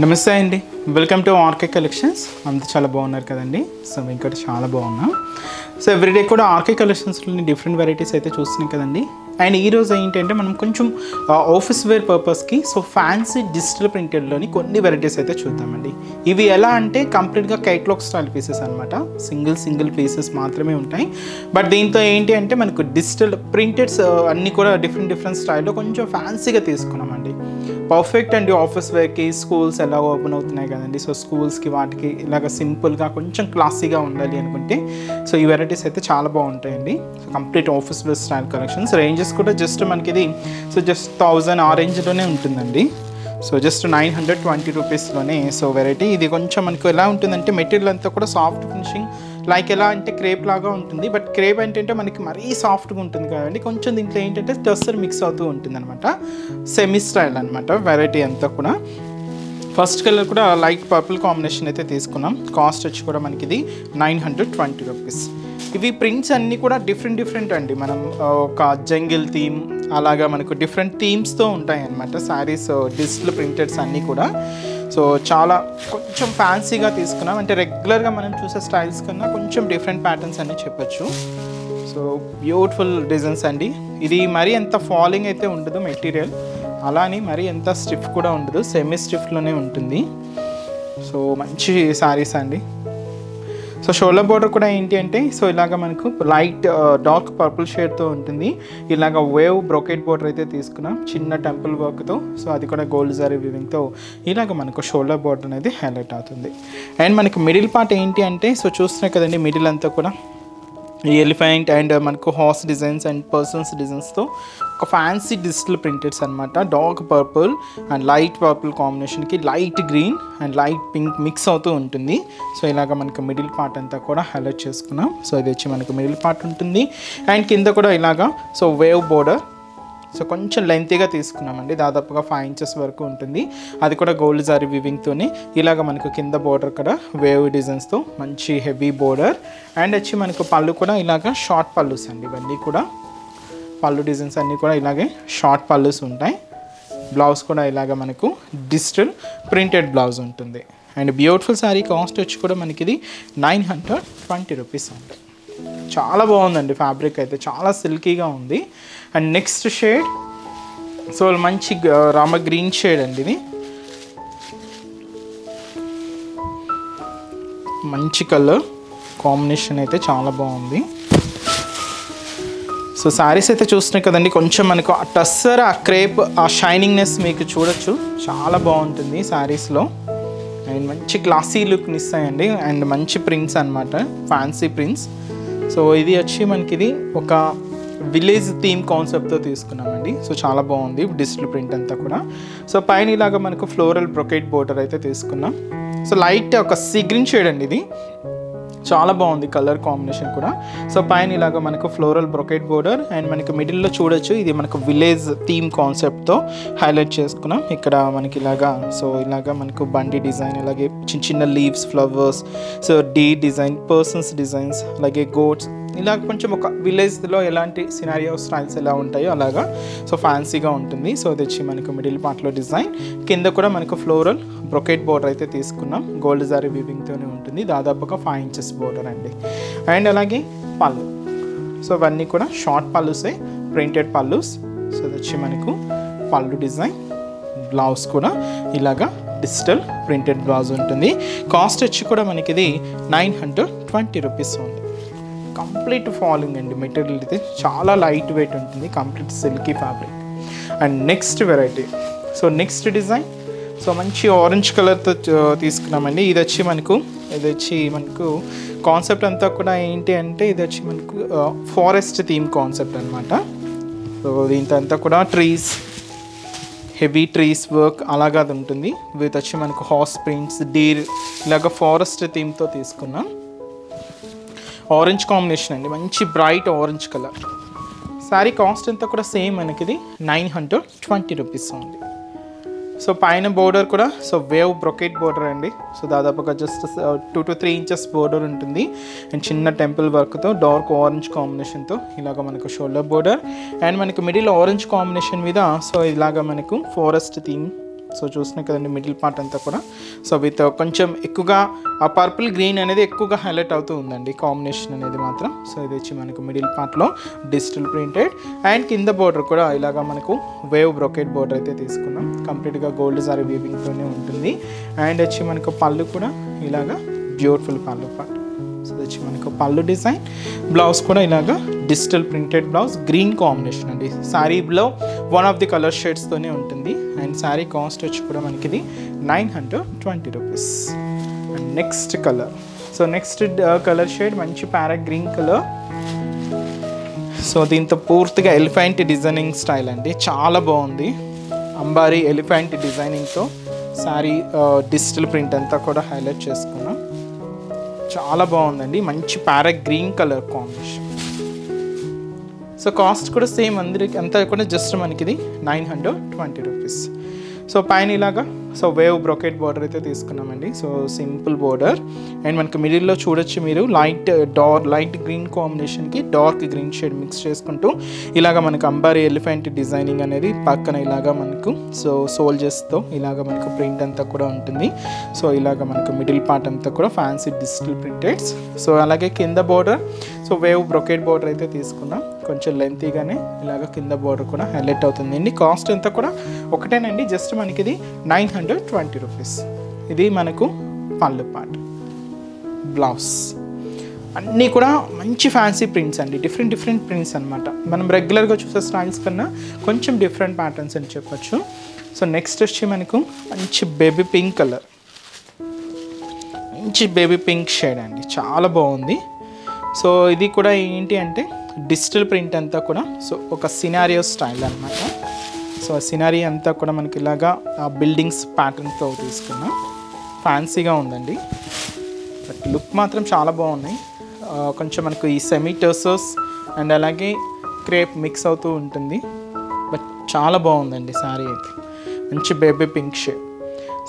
నమస్తే అండి, welcome to RK collections. అంతా చాలా బాగున్నారు కదండి. సో ఇంకా చాలా బాగున్నా. సో ఎవ్రీడే కూడా ఆర్కే కలెక్షన్స్లోని డిఫరెంట్ వెరైటీస్ అయితే చూస్తున్నాం కదండి. అండ్ ఈరోజు ఏంటంటే మనం కొంచెం ఆఫీస్ వేర్ పర్పస్కి సో ఫ్యాన్సీ డిజిటల్ ప్రింటెడ్లోని కొన్ని వెరైటీస్ అయితే చూద్దామండి. ఇవి ఎలా అంటే కంప్లీట్గా కైట్లాగ్ స్టైల్ పీసెస్ అనమాట. సింగిల్ పీసెస్ మాత్రమే ఉంటాయి. బట్ దీంతో ఏంటి అంటే మనకు డిజిటల్ ప్రింటెడ్స్ అన్నీ కూడా డిఫరెంట్ స్టైల్లో కొంచెం ఫ్యాన్సీగా తీసుకున్నామండి. పర్ఫెక్ట్ అండి ఆఫీస్ వేర్కి. స్కూల్స్ ఎలా ఓపెన్ అవుతున్నాయి కదండి. సో స్కూల్స్కి వాటికి ఇలాగ సింపుల్గా కొంచెం క్లాసీగా ఉండాలి అనుకుంటే సో ఈ వెరైటీస్ అయితే చాలా బాగుంటాయండి. So complete office wear style collections. Ranges కూడా జస్ట్ మనకి ఇది సో జస్ట్ 1000 ఆ రేంజ్లోనే ఉంటుందండి. సో జస్ట్ 920 రూపీస్లోనే సో వెరైటీ. ఇది కొంచెం మనకు ఎలా ఉంటుందంటే మెటీరియల్ అంతా కూడా సాఫ్ట్ ఫినిషింగ్, లైక్ ఎలా అంటే క్రేప్ లాగా ఉంటుంది. బట్ క్రేప్ ఏంటంటే మనకి మరీ సాఫ్ట్గా ఉంటుంది కదండి. కొంచెం దీంట్లో ఏంటంటే టస్సర్ మిక్స్ అవుతూ ఉంటుంది అనమాట. సెమీ స్టైల్ అనమాట వెరైటీ అంతా కూడా. ఫస్ట్ కలర్ కూడా లైట్ పర్పుల్ కాంబినేషన్ అయితే తీసుకున్నాం. కాస్ట్ వచ్చి కూడా మనకి ఇది 920 రూపీస్. ఇవి ప్రింట్స్ అన్నీ కూడా డిఫరెంట్ అండి. మనం ఒక జంగిల్ థీమ్ అలాగా మనకు డిఫరెంట్ థీమ్స్తో ఉంటాయి అన్నమాట శారీస్ డిజిటల్ ప్రింటెడ్స్ అన్నీ కూడా. సో చాలా కొంచెం ఫ్యాన్సీగా తీసుకున్నాం. అంటే రెగ్యులర్గా మనం చూసే స్టైల్స్ కన్నా కొంచెం డిఫరెంట్ ప్యాటర్న్స్ అని చెప్పచ్చు. సో బ్యూటిఫుల్ డిజైన్స్ అండి. ఇది మరీ ఎంత ఫాలింగ్ అయితే ఉండదు మెటీరియల్, అలానే మరీ ఎంత స్టిఫ్ కూడా ఉండదు, సెమీ స్టిఫ్లోనే ఉంటుంది. సో మంచి శారీస్ అండి. సో షోల్డర్ బోర్డర్ కూడా ఏంటి అంటే సో ఇలాగ మనకు లైట్ డార్క్ పర్పుల్ షేడ్తో ఉంటుంది. ఇలాగ వేవ్ బ్రోకెట్ బోర్డర్ అయితే తీసుకున్నాం చిన్న టెంపుల్ వర్క్తో. సో అది కూడా గోల్డ్ జరీ వీవింగ్తో ఇలాగ మనకు షోల్డర్ బోర్డర్ అనేది హైలైట్ అవుతుంది. అండ్ మనకు మిడిల్ పార్ట్ ఏంటి అంటే సో చూస్తున్నాయి కదండి, మిడిల్ అంతా కూడా ఈ ఎలిఫెంట్ అండ్ మనకు హార్స్ డిజైన్స్ అండ్ పర్సన్స్ డిజైన్స్తో ఒక ఫ్యాన్సీ డిజిటల్ ప్రింటెడ్స్ అనమాట. Dark purple and light purple కాంబినేషన్కి light green and light pink mix అవుతూ ఉంటుంది. సో ఇలాగ మనకు మిడిల్ పార్ట్ అంతా కూడా హైలైట్ చేసుకున్నాం. సో ఇది వచ్చి మనకు మిడిల్ పార్ట్ ఉంటుంది. అండ్ కింద కూడా ఇలాగా సో వేవ్ బోర్డర్ సో కొంచెం లెంతీగా తీసుకున్నామండి. దాదాపుగా 5 ఇంచెస్ వరకు ఉంటుంది. అది కూడా గోల్డ్ జారీ వివింగ్తోని ఇలాగ మనకు కింద బోర్డర్ కూడా వేవ్ డిజైన్స్తో మంచి హెవీ బోర్డర్. అండ్ వచ్చి మనకు పళ్ళు కూడా ఇలాగ షార్ట్ పళ్ళుస్ అండి. ఇవన్నీ కూడా పళ్ళు డిజైన్స్ అన్నీ కూడా ఇలాగే షార్ట్ పళ్ళుస్ ఉంటాయి. బ్లౌజ్ కూడా ఇలాగ మనకు డిజిటల్ ప్రింటెడ్ బ్లౌజ్ ఉంటుంది. And beautiful sari. కాస్ట్ వచ్చి కూడా మనకి ఇది 920 రూపీస్ ఉంటుంది. చాలా బాగుందండి. ఫ్యాబ్రిక్ అయితే చాలా సిల్కీగా ఉంది. అండ్ నెక్స్ట్ షేడ్ సో మంచి రామ గ్రీన్ షేడ్ అండి. ఇది మంచి కలర్ కాంబినేషన్ అయితే చాలా బాగుంది. సో శారీస్ అయితే చూస్తున్నాయి కదండి, కొంచెం మనకు ఆ టస్సర్ ఆ క్రేప్ ఆ షైనింగ్నెస్ మీకు చూడొచ్చు. చాలా బాగుంటుంది శారీస్లో. అండ్ మంచి క్లాసీ లుక్ని ఇస్తాయండి. అండ్ మంచి ప్రింట్స్ అనమాట, ఫ్యాన్సీ ప్రింట్స్. సో ఇది వచ్చి మనకి ఇది ఒక విలేజ్ థీమ్ కాన్సెప్ట్తో తీసుకున్నామండి. సో చాలా బాగుంది డిజిటల్ ప్రింట్ అంతా కూడా. సో పైన ఇలాగ మనకు ఫ్లోరల్ బ్రొకెట్ బోర్డర్ అయితే తీసుకున్నాం. సో లైట్ ఒక సీ గ్రీన్ షేడ్ అండి. ఇది చాలా బాగుంది కలర్ కాంబినేషన్ కూడా. సో పైన ఇలాగ మనకు ఫ్లోరల్ బ్రొకెట్ బోర్డర్ అండ్ మనకు మిడిల్లో చూడొచ్చు ఇది మనకు విలేజ్ థీమ్ కాన్సెప్ట్తో హైలైట్ చేసుకున్నాం. ఇక్కడ మనకి ఇలాగా సో ఇలాగా మనకు బండి డిజైన్, అలాగే చిన్న leaves, flowers, so the design, persons designs, అలాగే గోట్స్, ఇలా కొంచెం ఒక విలేజ్లో ఎలాంటి సినారియో స్టైల్స్ ఎలా ఉంటాయో అలాగా సో ఫ్యాన్సీగా ఉంటుంది. సో అది వచ్చి మనకు మిడిల్ పార్ట్లో డిజైన్. కింద కూడా మనకు ఫ్లోరల్ బ్రొకెట్ బోర్డర్ అయితే తీసుకున్నాం. గోల్డ్ జారీ వీవింగ్తోనే ఉంటుంది. దాదాపుగా 5 ఇంచెస్ బోర్డర్ అండి. అండ్ అలాగే పళ్ళు. సో అవన్నీ కూడా షార్ట్ పళ్ళుసే, ప్రింటెడ్ పళ్ళుస్. సో అది వచ్చి మనకు పళ్ళు డిజైన్. బ్లౌజ్ కూడా ఇలాగా డిజిటల్ ప్రింటెడ్ బ్లౌజ్ ఉంటుంది. కాస్ట్ వచ్చి కూడా మనకి ఇది 920 రూపీస్ ఉంది. కంప్లీట్ ఫాలింగ్ అండి. మెటీరియల్ అయితే చాలా లైట్ వెయిట్ ఉంటుంది. Complete silky fabric. And next variety so next design so మంచి ఆరెంజ్ కలర్తో తీసుకున్నామండి. ఇది వచ్చి మనకు కాన్సెప్ట్ అంతా కూడా ఏంటి అంటే ఇది వచ్చి మనకు ఫారెస్ట్ థీమ్ కాన్సెప్ట్ అనమాట. సో దీంతో అంతా కూడా ట్రీస్, హెవీ ట్రీస్ వర్క్ అలాగా అది ఉంటుంది. ఇది వచ్చి మనకు హార్స్ ప్రింట్స్, డీర్ ఇలాగ ఫారెస్ట్ థీమ్తో తీసుకున్నాం. ఆరెంజ్ కాంబినేషన్ అండి, మంచి bright orange colour. Sari cost అంతా కూడా సేమ్ మనకి ఇది 920 రూపీస్ ఉంది. సో పైన బోర్డర్ కూడా సో వేవ్ బ్రొకెట్ బోర్డర్ అండి. సో దాదాపుగా జస్ట్ 2 to 3 ఇంచెస్ బోర్డర్ ఉంటుంది. అండ్ చిన్న టెంపుల్ వర్క్తో డార్క్ ఆరెంజ్ కాంబినేషన్తో ఇలాగ మనకు షోల్డర్ బోర్డర్. అండ్ మనకు మిడిల్ ఆరెంజ్ కాంబినేషన్ మీద సో ఇలాగ మనకు ఫారెస్ట్ థీమ్ సో చూస్తున్నాయి కదండి మిడిల్ పార్ట్ అంతా కూడా సో విత్ కొంచెం ఎక్కువగా ఆ పర్పుల్ గ్రీన్ అనేది ఎక్కువగా హైలైట్ అవుతూ ఉందండి కాంబినేషన్ అనేది మాత్రం. సో ఇది వచ్చి మనకు మిడిల్ పార్ట్లో డిజిటల్ ప్రింటెడ్ అండ్ కింద బోర్డర్ కూడా ఇలాగా మనకు వేవ్ బ్రొకెట్ బోర్డర్ అయితే తీసుకున్నాం. కంప్లీట్గా గోల్డ్ సారీ వీవింగ్తోనే ఉంటుంది. అండ్ వచ్చి మనకు పళ్ళు కూడా ఇలాగా బ్యూటిఫుల్ పళ్ళు పార్ట్. సో ఇది వచ్చి మనకు పళ్ళు డిజైన్. బ్లౌజ్ కూడా ఇలాగా digital printed blouse green combination అండి. శారీలో వన్ ఆఫ్ ది కలర్ షేడ్స్తోనే ఉంటుంది. అండ్ శారీ కాస్ట్ వచ్చి కూడా మనకి ఇది 920 rupees. And next colour, so next colour shade మంచి ప్యారెట్ గ్రీన్ కలర్. సో దీంతో పూర్తిగా ఎలిఫెంట్ డిజైనింగ్ స్టైల్ అండి, చాలా బాగుంది. అంబారీ ఎలిఫెంట్ డిజైనింగ్తో శారీ డిజిటల్ ప్రింట్ అంతా కూడా హైలైట్ చేసుకున్నాం. చాలా బాగుందండి, మంచి parrot green colour combination. So cost కూడా సేమ్ అందరికి అంతా కూడా జస్ట్ మనకి ఇది 920 రూపీస్. సో పైన ఇలాగా సో వేవ్ బ్రొకెట్ బోర్డర్ అయితే తీసుకున్నామండి. సో సింపుల్ బోర్డర్ అండ్ మనకి మిడిల్లో చూడొచ్చు మీరు లైట్ గ్రీన్ కాంబినేషన్కి డార్క్ గ్రీన్ షేడ్ మిక్స్ చేసుకుంటూ ఇలాగ మనకు అంబారీ ఎలిఫెంట్ డిజైనింగ్ అనేది పక్కన ఇలాగా మనకు సో సోల్జర్స్తో ఇలాగ మనకు ప్రింట్ అంతా కూడా ఉంటుంది. సో ఇలాగ మనకు మిడిల్ పార్ట్ అంతా కూడా ఫ్యాన్సీ డిజిటల్ ప్రింటెడ్స్. సో అలాగే కింద border so wave brocade border అయితే తీసుకున్నాం. కొంచెం లెంతీగానే ఇలాగ కింద బోర్డర్ కూడా హైలైట్ అవుతుంది అండి. కాస్ట్ అంతా కూడా ఒకటేనండి, జస్ట్ మనకి ఇది 920 రూపీస్. ఇది మనకు పళ్ళు పార్ట్. బ్లౌజ్ అన్నీ కూడా మంచి ఫ్యాన్సీ ప్రింట్స్ అండి, డిఫరెంట్ ప్రింట్స్ అనమాట. మనం రెగ్యులర్గా చూసే స్టైల్స్ కన్నా కొంచెం డిఫరెంట్ ప్యాటర్న్స్ అని చెప్పొచ్చు. సో నెక్స్ట్ వచ్చి మనకు మంచి బేబీ పింక్ కలర్, మంచి బేబీ పింక్ షేడ్ అండి, చాలా బాగుంది. సో ఇది కూడా ఏంటి అంటే డిజిటల్ ప్రింట్ అంతా కూడా సో ఒక సినారియో స్టైల్ అనమాట. సో ఆ సినారీ అంతా కూడా మనకి ఇలాగా బిల్డింగ్స్ ప్యాటర్న్తో తీసుకున్నాం. ఫ్యాన్సీగా ఉందండి, బట్ లుక్ మాత్రం చాలా బాగున్నాయి. కొంచెం మనకు ఈ సెమీ టర్సర్స్ అండ్ అలాగే క్రేప్ మిక్స్ అవుతూ ఉంటుంది. బట్ చాలా బాగుందండి శారీ అయితే, మంచి బేబీ పింక్ షేడ్.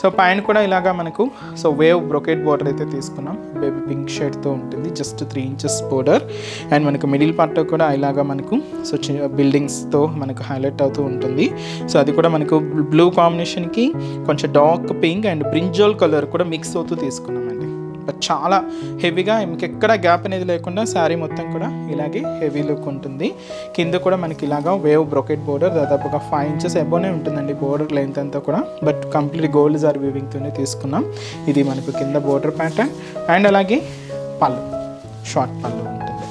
సో పైన కూడా ఇలాగా మనకు సో వేవ్ బ్రొకెట్ బోర్డర్ అయితే తీసుకున్నాం, బేబీ పింక్ షేడ్తో ఉంటుంది, జస్ట్ 3 ఇంచెస్ బోర్డర్. అండ్ మనకు మిడిల్ పార్ట్ కూడా ఇలాగా మనకు సో బిల్డింగ్స్తో మనకు హైలైట్ అవుతూ ఉంటుంది. సో అది కూడా మనకు బ్లూ కాంబినేషన్కి కొంచెం dark pink and brinjal colour కూడా మిక్స్ అవుతూ తీసుకున్నామండి. బట్ చాలా హెవీగా మీకు ఎక్కడ గ్యాప్ అనేది లేకుండా శారీ మొత్తం కూడా ఇలాగే హెవీ లుక్ ఉంటుంది. కింద కూడా మనకి ఇలాగా వేవ్ బ్రొకెట్ బోర్డర్ దాదాపుగా 5 ఇంచెస్ అబోనే ఉంటుందండి బోర్డర్ లెంత్ అంతా కూడా. బట్ కంప్లీట్ గోల్డ్ జార్ వీవింగ్తోనే తీసుకున్నాం. ఇది మనకు కింద బోర్డర్ ప్యాటర్న్ అండ్ అలాగే పళ్ళు షార్ట్ పళ్ళు ఉంటుంది.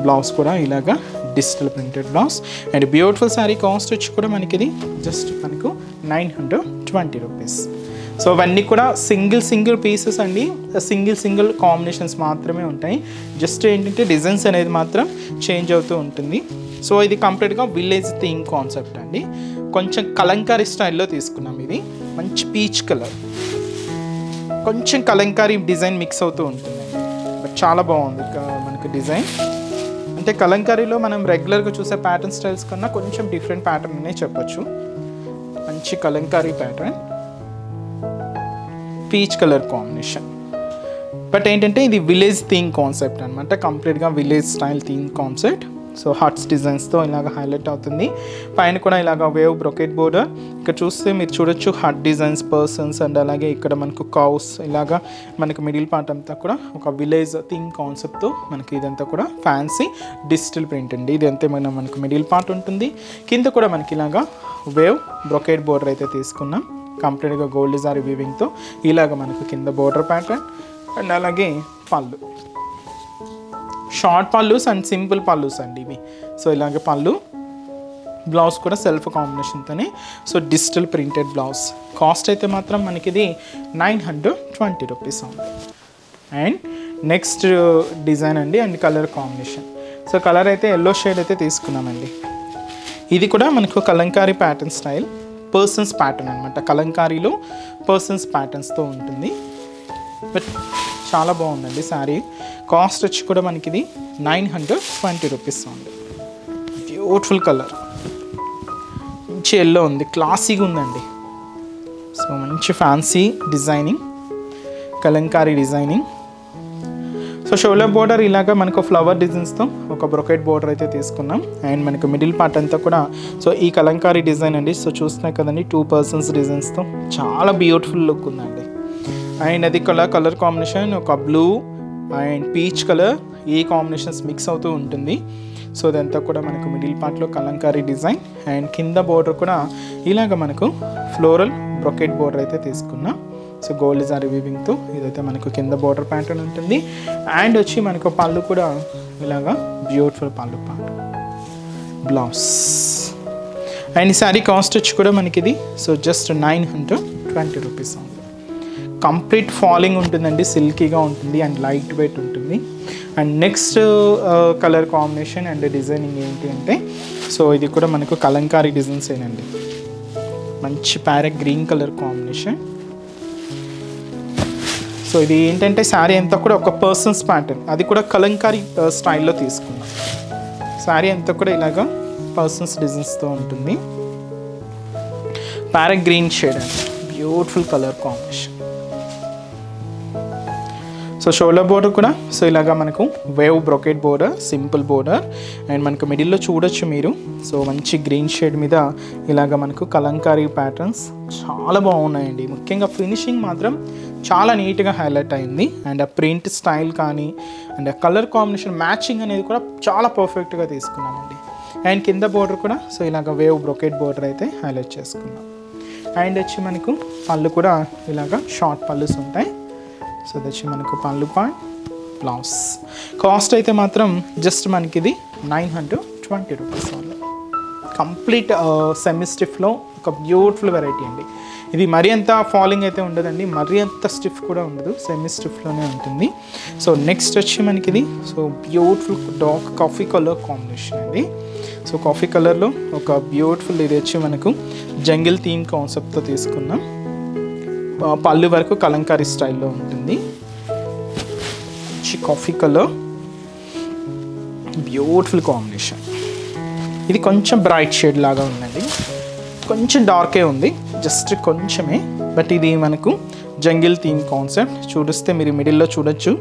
బ్లౌజ్ కూడా ఇలాగా digital printed blouse and beautiful sari. Cost వచ్చి కూడా మనకి ఇది జస్ట్ మనకు 920 రూపీస్. సో అవన్నీ కూడా సింగిల్ పీసెస్ అండి, సింగిల్ కాంబినేషన్స్ మాత్రమే ఉంటాయి. జస్ట్ ఏంటంటే డిజైన్స్ అనేది మాత్రం చేంజ్ అవుతూ ఉంటుంది. సో ఇది కంప్లీట్గా విలేజ్ థీమ్ కాన్సెప్ట్ అండి, కొంచెం కలంకారీ స్టైల్లో తీసుకున్నాం. ఇది మంచి పీచ్ కలర్, కొంచెం కలంకారీ డిజైన్ మిక్స్ అవుతూ ఉంటుందండి. బట్ చాలా బాగుంది మనకి డిజైన్. అంటే కలంకారీలో మనం రెగ్యులర్గా చూసే ప్యాటర్న్ స్టైల్స్ కన్నా కొంచెం డిఫరెంట్ ప్యాటర్న్ అనే చెప్పొచ్చు. మంచి Kalamkari pattern, peach colour combination. But ఏంటంటే ఇది విలేజ్ థీమ్ కాన్సెప్ట్ అనమాట, కంప్లీట్గా village style theme concept. So hearts డిజైన్స్తో ఇలాగ హైలైట్ అవుతుంది. పైన కూడా ఇలాగ వేవ్ బ్రొకెట్ బోర్డర్. ఇక్కడ చూస్తే మీరు చూడొచ్చు హార్ట్ డిజైన్స్, పర్సన్స్ అండ్ అలాగే ఇక్కడ మనకు కౌస్ ఇలాగా మనకు మిడిల్ పార్ట్ అంతా కూడా ఒక విలేజ్ థీమ్ కాన్సెప్ట్తో మనకి ఇదంతా కూడా ఫ్యాన్సీ డిజిటల్ ప్రింట్ అండి. ఇది అంతే మనకు మిడిల్ పార్ట్ ఉంటుంది. కింద కూడా మనకి ఇలాగా వేవ్ బ్రొకెట్ బోర్డర్ అయితే తీసుకున్నాం, కంప్లీట్గా గోల్డ్ జారీ వీవింగ్తో ఇలాగ మనకు కింద బోర్డర్ ప్యాటర్న్ అండ్ అలాగే pallu short pallus and simple pallus అండి ఇవి. సో ఇలాగే పళ్ళు. బ్లౌజ్ కూడా సెల్ఫ్ కాంబినేషన్తోనే so digital printed blouse. Cost అయితే మాత్రం మనకి ఇది 920 రూపీస్ ఉంది. అండ్ నెక్స్ట్ డిజైన్ అండి and colour combination. So colour అయితే ఎల్లో షేడ్ అయితే తీసుకున్నామండి. ఇది కూడా మనకు Kalamkari pattern style, persons pattern అనమాట. కలంకారీలో పర్సన్స్ ప్యాటర్న్స్తో ఉంటుంది. బట్ చాలా బాగుందండి శారీ. కాస్ట్ వచ్చి కూడా మనకి ఇది 920 రూపీస్ ఉంది. బ్యూటిఫుల్ కలర్, మంచి ఎల్లో ఉంది, క్లాసీగా ఉందండి. సో మంచి fancy designing, Kalamkari designing. So shoulder border ఇలాగా మనకు ఫ్లవర్ డిజైన్స్తో ఒక బ్రొకెట్ బోర్డర్ అయితే తీసుకున్నాం. అండ్ మనకు మిడిల్ పార్ట్ అంతా కూడా సో ఈ కలంకారీ డిజైన్ అండి. సో చూస్తున్నాయి కదండి 2 persons డిజైన్స్తో చాలా బ్యూటిఫుల్ లుక్ ఉందండి. అండ్ అది కలర్ కాంబినేషన్ ఒక బ్లూ అండ్ పీచ్ కలర్, ఈ కాంబినేషన్స్ మిక్స్ అవుతూ ఉంటుంది. సో ఇదంతా కూడా మనకు మిడిల్ పార్ట్లో కలంకారీ డిజైన్. అండ్ కింద బోర్డర్ కూడా ఇలాగ మనకు ఫ్లోరల్ బ్రొకెట్ బోర్డర్ అయితే తీసుకున్నాం. సో గోల్డ్ జరీ వీవింగ్తో ఇదైతే మనకు కింద బోర్డర్ ప్యాటర్న్ ఉంటుంది. అండ్ వచ్చి మనకు పళ్ళు కూడా ఇలాగా బ్యూటిఫుల్ పళ్ళు పార్ట్, బ్లౌజ్. అండ్ ఈ శారీ కాస్ట్ వచ్చి కూడా మనకి ఇది సో జస్ట్ 920 రూపీస్ ఉంది. కంప్లీట్ ఫాలింగ్ ఉంటుందండి, సిల్కీగా ఉంటుంది అండ్ లైట్ వెయిట్ ఉంటుంది. And next colour combination and designing ఏంటి అంటే సో ఇది కూడా మనకు కలంకారీ డిజైన్స్ ఏనండి. మంచి parrot green colour combination. So ఇది ఏంటంటే శారీ అంతా కూడా ఒక పర్సన్స్ ప్యాటర్న్, అది కూడా కలంకారీ స్టైల్లో తీసుకున్నాం. శారీ అంతా కూడా ఇలాగా పర్సన్స్ డిజైన్స్తో ఉంటుంది. ప్యారెట్ గ్రీన్ షేడ్ అండి, beautiful colour combination. So shoulder border కూడా సో ఇలాగా మనకు wave brocade border, simple border. And మనకు మిడిల్లో చూడొచ్చు మీరు సో మంచి గ్రీన్ షేడ్ మీద ఇలాగ మనకు కలంకారీ ప్యాటర్న్స్ చాలా బాగున్నాయండి. ముఖ్యంగా ఫినిషింగ్ మాత్రం చాలా నీట్గా హైలైట్ అయింది. అండ్ ఆ ప్రింట్ స్టైల్ కానీ అండ్ ఆ కలర్ కాంబినేషన్ మ్యాచింగ్ అనేది కూడా చాలా పర్ఫెక్ట్గా తీసుకున్నామండి. అండ్ కింద బోర్డర్ కూడా సో ఇలాగ వేవ్ బ్రొకెట్ బోర్డర్ అయితే హైలైట్ చేసుకున్నాం. అండ్ వచ్చి మనకు పళ్ళు కూడా ఇలాగ షార్ట్ పళ్ళుస్ ఉంటాయి. సో అది వచ్చి మనకు పళ్ళు పార్ట్, బ్లౌజ్. కాస్ట్ అయితే మాత్రం జస్ట్ మనకి ఇది 920 రూపీస్ ఉంది. కంప్లీట్ సెమీ స్టిఫ్లో ఒక బ్యూటిఫుల్ వెరైటీ అండి. ఇది మరీ అంత ఫాలింగ్ అయితే ఉండదండి, మరీ అంత స్టిఫ్ కూడా ఉండదు, సెమీ స్టిఫ్లోనే ఉంటుంది. సో నెక్స్ట్ వచ్చి మనకి ఇది so beautiful dark coffee colour combination అండి. సో కాఫీ కలర్లో ఒక బ్యూటిఫుల్ ఇది వచ్చి మనకు జంగిల్ థీమ్ కాన్సెప్ట్తో తీసుకున్నాం. పళ్ళు వరకు కలంకారీ స్టైల్లో ఉంటుంది. Coffee colour, beautiful combination. ఇది కొంచెం బ్రైట్ షేడ్ లాగా ఉందండి, కొంచెం డార్కే ఉంది, జస్ట్ కొంచెమే. బట్ ఇది మనకు జంగిల్ థీమ్ కాన్సెప్ట్. చూడిస్తే మీరు మిడిల్లో చూడొచ్చు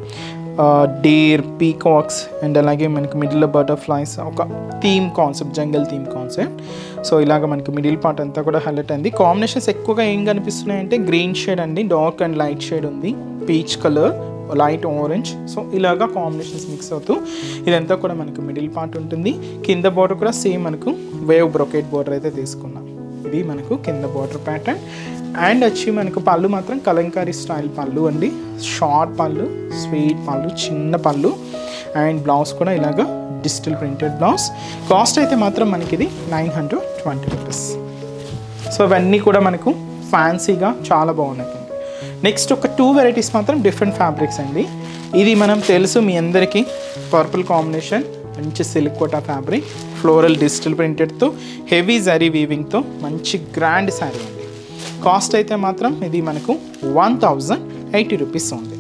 డీర్, పీకాక్స్ అండ్ అలాగే మనకి మిడిల్లో బటర్ఫ్లైస్, ఒక theme concept, jungle theme concept. So ఇలాగ మనకి మిడిల్ పార్ట్ అంతా కూడా హైలైట్ అయింది. కాంబినేషన్స్ ఎక్కువగా ఏం కనిపిస్తున్నాయంటే గ్రీన్ షేడ్ అండి, డార్క్ అండ్ లైట్ షేడ్ ఉంది, peach colour, light orange. So ఇలాగా కాంబినేషన్స్ మిక్స్ అవుతూ ఇదంతా కూడా మనకు మిడిల్ పార్ట్ ఉంటుంది. కింద బోర్డర్ కూడా సేమ్ మనకు వేవ్ బ్రొకెట్ బోర్డర్ అయితే తీసుకున్నాం. ఇది మనకు కింద బోర్డర్ ప్యాటర్న్. అండ్ వచ్చి మనకు పళ్ళు మాత్రం కలంకారీ స్టైల్ పళ్ళు అండి, షార్ట్ పళ్ళు, స్వీట్ పళ్ళు, చిన్న పళ్ళు. అండ్ బ్లౌజ్ కూడా ఇలాగ డిజిటల్ ప్రింటెడ్ బ్లౌజ్. కాస్ట్ అయితే మాత్రం మనకి ఇది 920 రూపీస్. సో ఇవన్నీ కూడా మనకు ఫ్యాన్సీగా చాలా బాగున్నాయి. నెక్స్ట్ ఒక 2 వెరైటీస్ మాత్రం డిఫరెంట్ ఫ్యాబ్రిక్స్ అండి. ఇది మనం తెలుసు మీ అందరికీ, పర్పుల్ కాంబినేషన్, మంచి silk Kota fabric, floral digital ప్రింటెడ్తో హెవీ జరీ వీవింగ్తో మంచి గ్రాండ్ శారీ అండి. కాస్ట్ అయితే మాత్రం ఇది మనకు 1080 రూపీస్ ఉంది.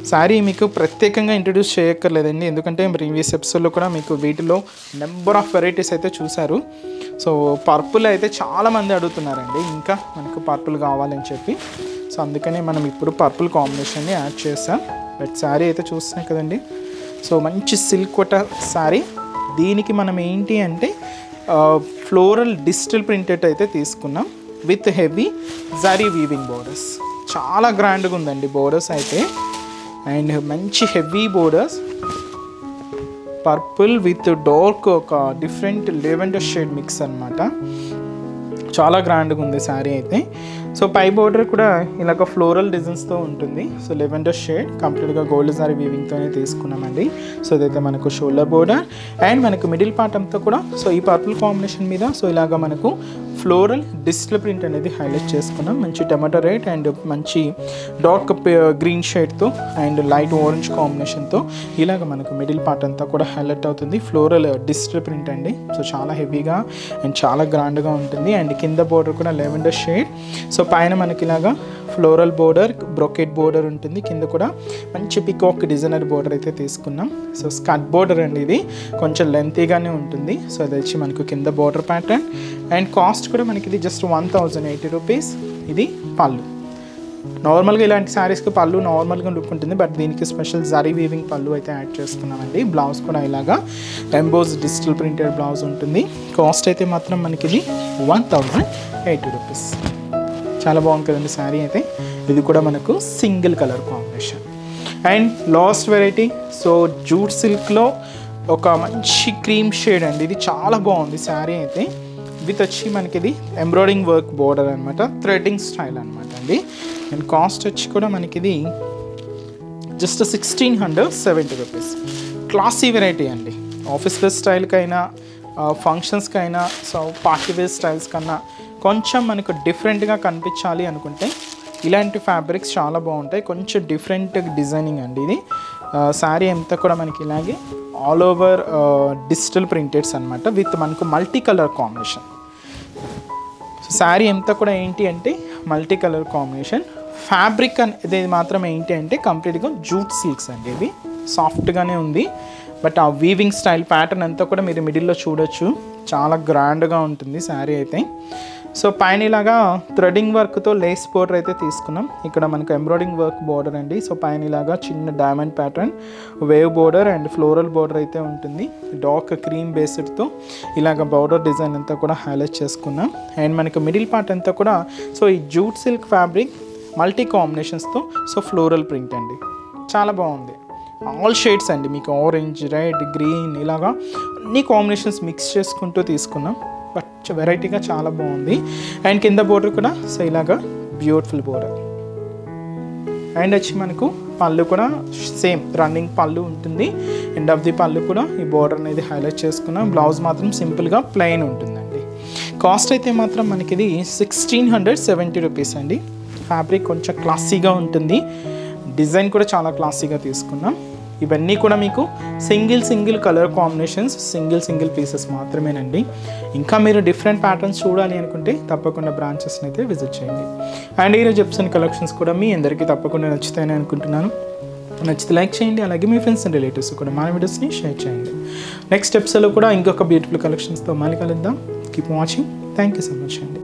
శారీ మీకు ప్రత్యేకంగా ఇంట్రడ్యూస్ చేయక్కర్లేదండి, ఎందుకంటే ప్రీవియస్ ఎపిసోడ్లో కూడా మీకు వీటిలో నెంబర్ ఆఫ్ వెరైటీస్ అయితే చూశారు. సో పర్పుల్ అయితే చాలామంది అడుగుతున్నారండి, ఇంకా మనకు పర్పుల్ కావాలని చెప్పి. సో అందుకనే మనం ఇప్పుడు పర్పుల్ కాంబినేషన్ని యాడ్ చేసాం. బట్ శారీ అయితే చూస్తున్నాం కదండి, సో మంచి సిల్క్ కోటా శారీ. దీనికి మనం ఏంటి అంటే ఫ్లోరల్ డిజిటల్ ప్రింటెడ్ అయితే తీసుకున్నాం with heavy zari weaving borders. చాలా గ్రాండ్గా ఉందండి బోర్డర్స్ అయితే. అండ్ మంచి heavy borders, purple with dark ఒక డిఫరెంట్ లెవెండర్ షేడ్ మిక్స్ అనమాట. చాలా గ్రాండ్గా ఉంది శారీ అయితే. సో పై బోర్డర్ కూడా ఇలాగ ఫ్లోరల్ డిజైన్స్తో ఉంటుంది. సో లెవెండర్ షేడ్ కంప్లీట్గా గోల్డ్ సారీ వీవింగ్తోనే తీసుకున్నామండి. సో ఇదైతే మనకు షోల్డర్ బోర్డర్. అండ్ మనకు మిడిల్ పార్ట్ అంతా కూడా సో ఈ పర్పుల్ కాంబినేషన్ మీద సో ఇలాగ మనకు ఫ్లోరల్ డిజిటల్ ప్రింట్ అనేది హైలైట్ చేసుకున్నాం. మంచి టమాటో రెడ్ అండ్ మంచి డార్క్ గ్రీన్ షేడ్తో అండ్ లైట్ ఆరెంజ్ కాంబినేషన్తో ఇలాగ మనకు మిడిల్ పార్ట్ అంతా కూడా హైలైట్ అవుతుంది. ఫ్లోరల్ డిజిటల్ ప్రింట్ అండి. సో చాలా హెవీగా అండ్ చాలా గ్రాండ్గా ఉంటుంది. అండ్ కింద బోర్డర్ కూడా లెవెండర్ షేడ్. సో పైన మనకి ఇలాగా ఫ్లోరల్ బోర్డర్, బ్రొకెట్ బోర్డర్ ఉంటుంది. కింద కూడా మంచి పికాక్ డిజైనర్ బోర్డర్ అయితే తీసుకున్నాం. సో స్కర్ట్ బోర్డర్ అండి, ఇది కొంచెం లెంతీగానే ఉంటుంది. సో అది వచ్చి మనకు కింద బోర్డర్ ప్యాటర్న్. అండ్ కాస్ట్ కూడా మనకి ఇది జస్ట్ 1080 రూపీస్. ఇది పళ్ళు. నార్మల్గా ఇలాంటి శారీస్కి పళ్ళు నార్మల్గా లుక్ ఉంటుంది, బట్ దీనికి స్పెషల్ జరీ వీవింగ్ పళ్ళు అయితే యాడ్ చేసుకున్నామండి. బ్లౌజ్ కూడా ఇలాగా ఎంబోజ్ డిజిటల్ ప్రింటెడ్ బ్లౌజ్ ఉంటుంది. కాస్ట్ అయితే మాత్రం మనకి ఇది 1080 రూపీస్. చాలా బాగుంది కదండి శారీ అయితే. ఇది కూడా మనకు single colour combination. And last variety, so jute సిల్క్లో ఒక మంచి క్రీమ్ షేడ్ అండి. ఇది చాలా బాగుంది శారీ అయితే. విత్ వచ్చి మనకి ఇది ఎంబ్రాయిడింగ్ వర్క్ బోర్డర్ అనమాట, థ్రెడ్డింగ్ స్టైల్ అనమాట అండి. అండ్ కాస్ట్ వచ్చి కూడా మనకి ఇది జస్ట్ 1670 రూపీస్. క్లాసీ వెరైటీ అండి. ఆఫీస్ వేర్ స్టైల్కైనా ఫంక్షన్స్కైనా సో పార్టీ వేర్ స్టైల్స్ కన్నా కొంచెం మనకు డిఫరెంట్గా కనిపించాలి అనుకుంటే ఇలాంటి ఫ్యాబ్రిక్స్ చాలా బాగుంటాయి. కొంచెం డిఫరెంట్ డిజైనింగ్ అండి ఇది. శారీ అంతా కూడా మనకి ఇలాగే ఆల్ ఓవర్ డిజిటల్ ప్రింటెడ్స్ అనమాట, విత్ మనకు మల్టీ కలర్ కాంబినేషన్. శారీ అంతా కూడా ఏంటి అంటే మల్టీ కలర్ కాంబినేషన్. ఫ్యాబ్రిక్ అనేది మాత్రం ఏంటి అంటే కంప్లీట్గా జూట్ సిల్క్స్ అండి. ఇది సాఫ్ట్గానే ఉంది, బట్ ఆ వీవింగ్ స్టైల్ ప్యాటర్న్ అంతా కూడా మీరు మిడిల్లో చూడొచ్చు. చాలా గ్రాండ్గా ఉంటుంది శారీ అయితే. సో పైన ఇలాగా థ్రెడ్డింగ్ వర్క్తో లేస్ బోర్డర్ అయితే తీసుకున్నాం. ఇక్కడ మనకు ఎంబ్రాయిడింగ్ వర్క్ బోర్డర్ అండి. సో పైన ఇలాగా చిన్న diamond pattern, wave border and floral border అయితే ఉంటుంది. డార్క్ క్రీమ్ బేస్డ్తో ఇలాగ బోర్డర్ డిజైన్ అంతా కూడా హైలైట్ చేసుకున్నాం. అండ్ మనకు మిడిల్ పార్ట్ అంతా కూడా సో ఈ జూట్ సిల్క్ ఫ్యాబ్రిక్ మల్టీ కాంబినేషన్స్తో సో ఫ్లోరల్ ప్రింట్ అండి. చాలా బాగుంది. ఆల్ షేడ్స్ అండి, మీకు ఆరెంజ్, రెడ్, గ్రీన్ ఇలాగా అన్ని కాంబినేషన్స్ మిక్స్ చేసుకుంటూ తీసుకున్నాం. బట్ వెరైటీగా చాలా బాగుంది. అండ్ కింద బోర్డర్ కూడా సో ఇలాగా బ్యూటిఫుల్ బోర్డర్. అండ్ వచ్చి మనకు పళ్ళు కూడా సేమ్ రన్నింగ్ పళ్ళు ఉంటుంది. ఎండ్ ఆఫ్ ది పళ్ళు కూడా ఈ బోర్డర్ అనేది హైలైట్ చేసుకున్నాం. బ్లౌజ్ మాత్రం సింపుల్గా ప్లెయిన్ ఉంటుందండి. కాస్ట్ అయితే మాత్రం మనకి ఇది 1670 రూపీస్ అండి. ఫ్యాబ్రిక్ కొంచెం క్లాసీగా ఉంటుంది, డిజైన్ కూడా చాలా క్లాసీగా తీసుకున్నాం. ఇవన్నీ కూడా మీకు single colour combinations, single pieces మాత్రమేనండి. ఇంకా మీరు డిఫరెంట్ ప్యాటర్న్స్ చూడాలి అనుకుంటే తప్పకుండా బ్రాంచెస్ని అయితే విజిట్ చేయండి. అండ్ ఈరోజు చెప్తున్న కలెక్షన్స్ కూడా మీ అందరికీ తప్పకుండా నచ్చుతాయని అనుకుంటున్నాను. నచ్చితే లైక్ చేయండి, అలాగే మీ ఫ్రెండ్స్ అండ్ రిలేటివ్స్ కూడా మన వీడియోస్ని షేర్ చేయండి. నెక్స్ట్ ఎపిసోడ్లో కూడా ఇంకొక బ్యూటిఫుల్ కలెక్షన్స్తో మళ్ళీ కలుద్దాం. Keep watching. Thank you so much అండి.